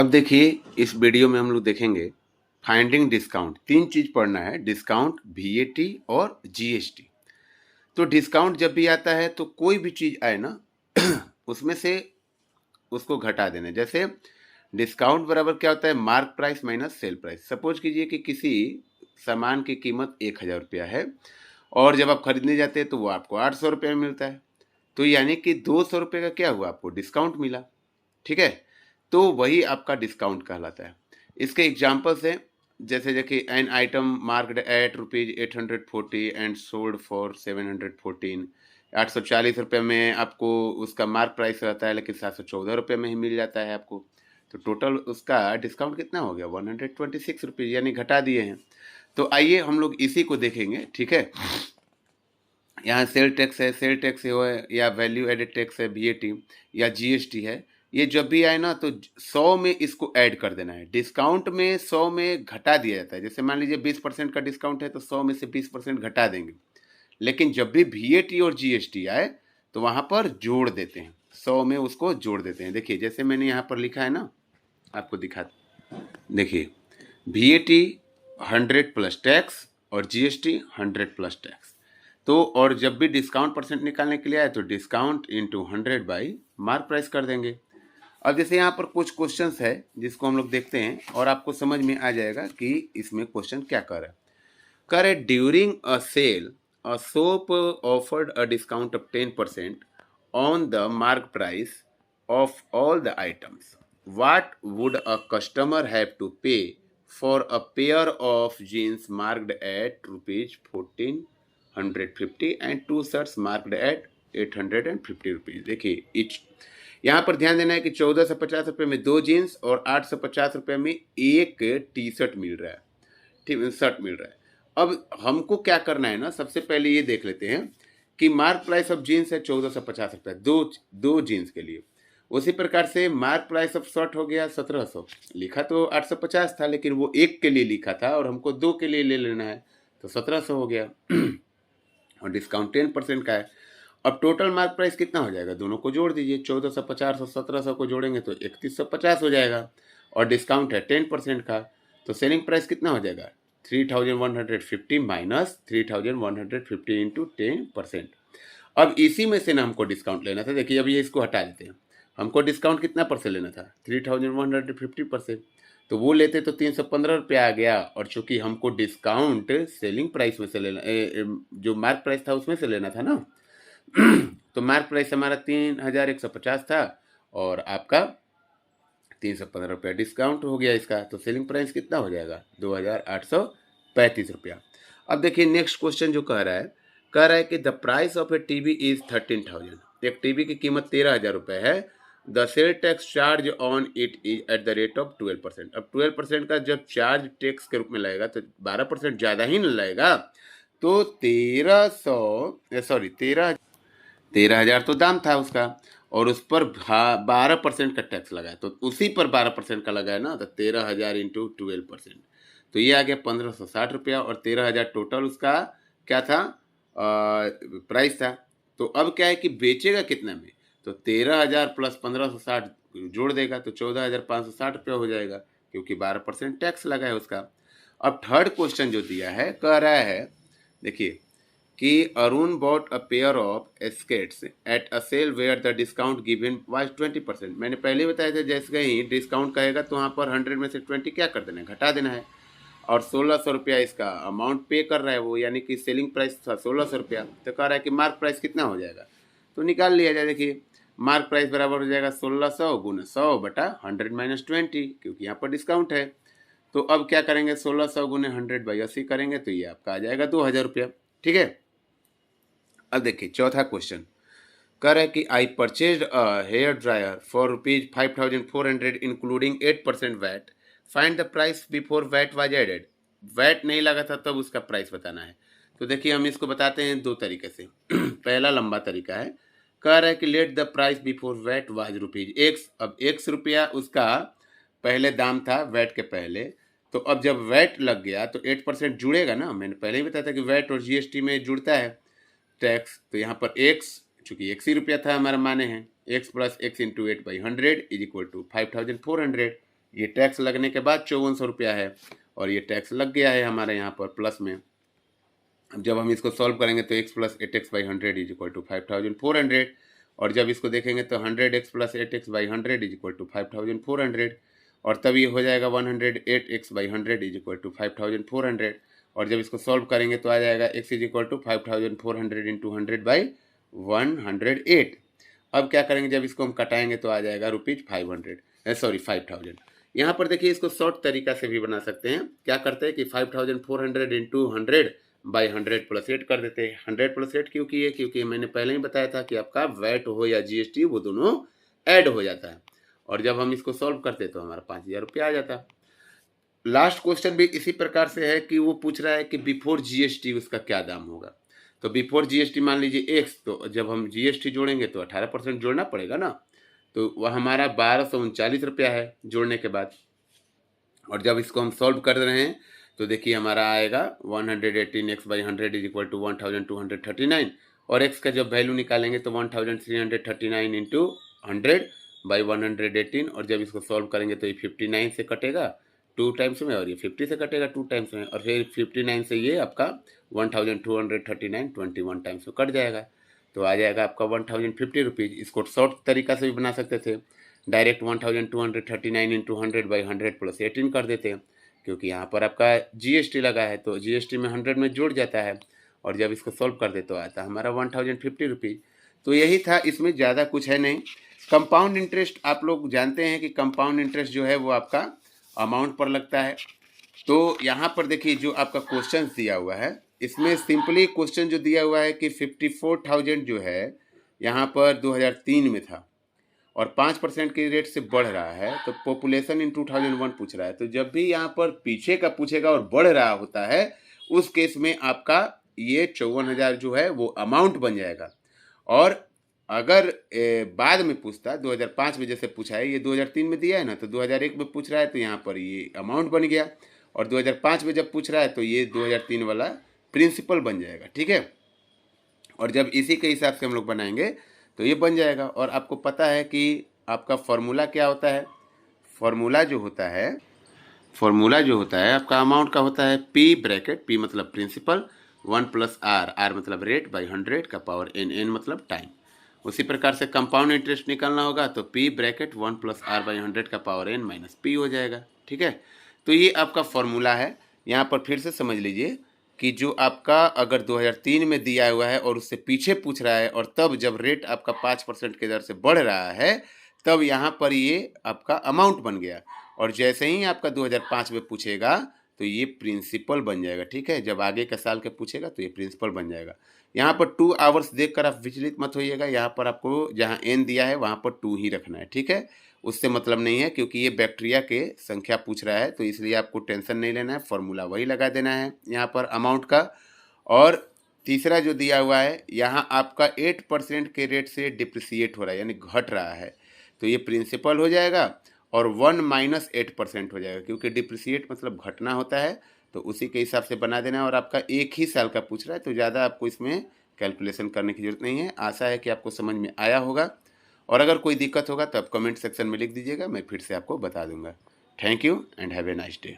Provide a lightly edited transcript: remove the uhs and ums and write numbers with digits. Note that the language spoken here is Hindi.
अब देखिए इस वीडियो में हम लोग देखेंगे फाइंडिंग डिस्काउंट। 3 चीज़ पढ़ना है, डिस्काउंट, वीएटी और जीएसटी। तो डिस्काउंट जब भी आता है तो कोई भी चीज़ आए ना उसमें से उसको घटा देना है। जैसे डिस्काउंट बराबर क्या होता है, mark price minus sale price. Suppose कीजिए कि किसी सामान की कीमत 1000 रुपया है और जब आप खरीदने जाते हैं तो वो आपको 800 रुपये में मिलता है। तो यानी कि 200 रुपये का क्या हुआ, आपको डिस्काउंट मिला। ठीक है, तो वही आपका डिस्काउंट कहलाता है। इसके एग्जाम्पल्स हैं, जैसे देखिए an item marked at rupees 840 and sold for 714। 840 रुपये में आपको उसका मार्क प्राइस रहता है, लेकिन 714 रुपये में ही मिल जाता है आपको। तो टोटल उसका डिस्काउंट कितना हो गया, 126 रुपीज़, यानी घटा दिए हैं। तो आइए हम लोग इसी को देखेंगे। ठीक है, यहाँ सेल टैक्स है, सेल टैक्स है, या वैल्यू एडेड टैक्स है, वीएटी या जीएसटी है। ये जब भी आए ना तो 100 में इसको ऐड कर देना है। डिस्काउंट में 100 में घटा दिया जाता है। जैसे मान लीजिए 20% का डिस्काउंट है तो 100 में से 20% घटा देंगे। लेकिन जब भी वीएटी और जीएसटी आए तो वहाँ पर जोड़ देते हैं, 100 में उसको जोड़ देते हैं। देखिए जैसे मैंने यहाँ पर लिखा है ना, आपको दिखा, देखिए वीएटी 100 प्लस टैक्स और जीएसटी 100 प्लस टैक्स। तो और जब भी डिस्काउंट परसेंट निकालने के लिए आए तो discount into 100 by mark price कर देंगे। अब जैसे यहाँ पर कुछ क्वेश्चंस है जिसको हम लोग देखते हैं और आपको समझ में आ जाएगा कि इसमें क्वेश्चन क्या कर रहा है। कर है during a sale a shop offered a discount of 10% on the mark price of all the items. What would a customer have to pay for a pair of jeans marked at rupees 1450 and two shirts marked at 850 rupees. देखिए इच यहाँ पर ध्यान देना है कि 1450 रुपये में 2 जीन्स और 850 रुपये में एक टी शर्ट मिल रहा है, ठीक, शर्ट मिल रहा है। अब हमको क्या करना है ना, सबसे पहले ये देख लेते हैं कि मार्क प्राइस ऑफ जीन्स है 1450 रुपये, दो जीन्स के लिए। उसी प्रकार से मार्क प्राइस ऑफ शर्ट हो गया 1700। लिखा तो 850 था, लेकिन वो एक के लिए लिखा था और हमको 2 के लिए ले लेना है, तो 1700 हो गया और डिस्काउंट 10% का है। अब टोटल मार्क प्राइस कितना हो जाएगा, दोनों को जोड़ दीजिए, 1450 और 1700 को जोड़ेंगे तो 3150 हो जाएगा और डिस्काउंट है 10% का। तो सेलिंग प्राइस कितना हो जाएगा, 3150 माइनस 3150 इंटू 10%। अब इसी में से ना हमको डिस्काउंट लेना था। देखिए अभी इसको हटा देते हैं, हमको डिस्काउंट कितना परसेंट लेना था, 3150%। तो वो लेते तो 315 रुपया आ गया, और चूंकि हमको डिस्काउंट सेलिंग प्राइस में से लेना, जो मार्क प्राइस था उसमें से लेना था ना तो मार्क प्राइस हमारा 3150 था और आपका 315 रुपया डिस्काउंट हो गया इसका, तो सेलिंग प्राइस कितना हो जाएगा, 2835 रुपया। अब देखिए नेक्स्ट क्वेश्चन जो कह रहा है कि the price of A TV is 13,000। एक टीवी की कीमत 13,000 रुपये है। The sale tax charge on it is at the rate of 12%। अब 12% का जब चार्ज टैक्स के रूप में लगेगा तो 12% ज़्यादा ही न लगेगा। तो 13,000 तो दाम था उसका, और उस पर 12% का टैक्स लगा है, तो उसी पर 12% का लगा है ना, तो 13,000 इंटू 12%, तो ये आ गया 1560 रुपया, और 13,000 टोटल उसका क्या था, प्राइस था। तो अब क्या है कि बेचेगा कितना में, तो 13,000 प्लस 1560 जोड़ देगा तो 14,560 रुपया हो जाएगा, क्योंकि 12% टैक्स लगा है उसका। अब थर्ड क्वेश्चन जो दिया है, कह रहा है, देखिए कि Arun bought a pair of skates at a sale where the discount given was 20%। मैंने पहले बताया था, जैसे ही डिस्काउंट कहेगा तो वहाँ पर 100 में से 20 क्या कर देना है, घटा देना है। और 1600 रुपया इसका अमाउंट पे कर रहा है वो, यानी कि सेलिंग प्राइस था 1600 रुपया। तो कह रहा है कि मार्क प्राइस कितना हो जाएगा, तो निकाल लिया जाए। देखिए मार्क प्राइस बराबर हो जाएगा 1600 गुना 100 बटा 100 माइनस 20, क्योंकि यहाँ पर डिस्काउंट है। तो अब क्या करेंगे, 1600 गुने 100 बाई 80 करेंगे तो ये आपका आ जाएगा 2000 रुपया। ठीक है, अब देखिए चौथा क्वेश्चन कह रहा है कि I purchase a hair dryer for rupees 5400 including 8% VAT, find the price before VAT was added. VAT नहीं लगा था तब उसका प्राइस बताना है। तो देखिए हम इसको बताते हैं दो तरीके से पहला लंबा तरीका है, कह रहा है कि let the price before VAT was rupees x. अब एक्स रुपया उसका पहले दाम था वैट के पहले, तो अब जब वैट लग गया तो 8% जुड़ेगा ना, मैंने पहले ही बताया था कि वैट और जीएसटी में जुड़ता है टैक्स। तो यहाँ पर एक्स, चूंकि एक्स ही रुपया था हमारा माने हैं, x plus x into 8 by 100 is equal to 5400। ये टैक्स लगने के बाद 5400 रुपया है और ये टैक्स लग गया है हमारे यहाँ पर प्लस में। अब जब हम इसको सॉल्व करेंगे तो x plus 8x/100 is equal to 5400 और जब इसको देखेंगे तो 100x plus 8x/100 is equal to 5400 और तब ये हो जाएगा 108x/100 इज इक्वल टू 5400 और जब इसको सॉल्व करेंगे तो आ जाएगा x is equal to 5400 into 100/108। अब क्या करेंगे, जब इसको हम कटाएंगे तो आ जाएगा ₹5000। यहाँ पर देखिए इसको शॉर्ट तरीका से भी बना सकते हैं। क्या करते हैं कि 5400 इंटू 100/100 प्लस 8 कर देते हैं। 100 प्लस 8 क्यों किए, क्योंकि मैंने पहले ही बताया था कि आपका वैट हो या जीएसटी वो दोनों ऐड हो जाता है और जब हम इसको सॉल्व करते तो हमारा 5000 रुपया आ जाता। लास्ट क्वेश्चन भी इसी प्रकार से है कि वो पूछ रहा है कि बिफोर जीएसटी उसका क्या दाम होगा। तो बिफोर जीएसटी मान लीजिए x, तो जब हम जीएसटी जोड़ेंगे तो 18% जोड़ना पड़ेगा ना, तो वह हमारा 1239 रुपया है जोड़ने के बाद। और जब इसको हम सॉल्व कर रहे हैं तो देखिए हमारा आएगा 118x/100 इज इक्वल टू 1239 और x का जब वैल्यू निकालेंगे तो 1339 इंटू 100/118 और जब इसको सॉल्व करेंगे तो ये 59 से कटेगा 2 टाइम्स में और ये 50 से कटेगा 2 टाइम्स में और फिर 59 से ये आपका 1239 21 टाइम्स में कट जाएगा तो आ जाएगा आपका 1050 रुपीज़। इसको शॉर्ट तरीका से भी बना सकते थे, डायरेक्ट 1239 इंटू 100/100 प्लस 18 कर देते हैं क्योंकि यहाँ पर आपका जीएसटी लगा है तो जीएसटी में 100 में जुड़ जाता है और जब इसको सॉल्व कर दे तो आता है हमारा 1050 रुपीज़। तो यही था, इसमें ज़्यादा कुछ है नहीं। कंपाउंड इंटरेस्ट आप लोग जानते हैं कि कंपाउंड इंटरेस्ट जो है वो आपका अमाउंट पर लगता है। तो यहाँ पर देखिए जो आपका क्वेश्चन दिया हुआ है इसमें सिंपली क्वेश्चन जो दिया हुआ है कि 54,000 जो है यहाँ पर 2003 में था और 5% के रेट से बढ़ रहा है तो पॉपुलेशन इन 2001 पूछ रहा है। तो जब भी यहाँ पर पीछे का पूछेगा और बढ़ रहा होता है उस केस में आपका ये 54,000 जो है वो अमाउंट बन जाएगा। और अगर बाद में पूछता 2005 में जैसे पूछा है, ये 2003 में दिया है ना, तो 2001 में पूछ रहा है तो यहाँ पर ये अमाउंट बन गया और 2005 में जब पूछ रहा है तो ये 2003 वाला प्रिंसिपल बन जाएगा। ठीक है, और जब इसी के हिसाब से हम लोग बनाएंगे तो ये बन जाएगा। और आपको पता है कि आपका फॉर्मूला क्या होता है, फॉर्मूला जो होता है आपका अमाउंट का होता है पी ब्रैकेट, पी मतलब प्रिंसिपल, 1 प्लस आर, आर मतलब रेट बाई 100 का पावर एन, एन मतलब टाइम। उसी प्रकार से कंपाउंड इंटरेस्ट निकालना होगा तो P bracket 1 plus R by 100 का पावर एन माइनस पी हो जाएगा। ठीक है, तो ये आपका फॉर्मूला है। यहाँ पर फिर से समझ लीजिए कि जो आपका अगर 2003 में दिया हुआ है और उससे पीछे पूछ रहा है और तब जब रेट आपका 5% के दर से बढ़ रहा है तब यहाँ पर ये आपका अमाउंट बन गया और जैसे ही आपका 2005 में पूछेगा तो ये प्रिंसिपल बन जाएगा। ठीक है, जब आगे का साल के पूछेगा तो ये प्रिंसिपल बन जाएगा। यहाँ पर 2 आवर्स देखकर आप विचलित मत होइएगा, यहाँ पर आपको जहाँ एन दिया है वहाँ पर 2 ही रखना है। ठीक है, उससे मतलब नहीं है क्योंकि ये बैक्टीरिया के संख्या पूछ रहा है तो इसलिए आपको टेंशन नहीं लेना है, फॉर्मूला वही लगा देना है यहाँ पर अमाउंट का। और तीसरा जो दिया हुआ है यहाँ आपका 8% के रेट से डिप्रिसिएट हो रहा है यानी घट रहा है तो ये प्रिंसिपल हो जाएगा और 1 माइनस 8% हो जाएगा क्योंकि डिप्रिसिएट मतलब घटना होता है तो उसी के हिसाब से बना देना है। और आपका एक ही साल का पूछ रहा है तो ज़्यादा आपको इसमें कैलकुलेशन करने की जरूरत नहीं है। आशा है कि आपको समझ में आया होगा और अगर कोई दिक्कत होगा तो आप कमेंट सेक्शन में लिख दीजिएगा, मैं फिर से आपको बता दूंगा। Thank you and have a nice day.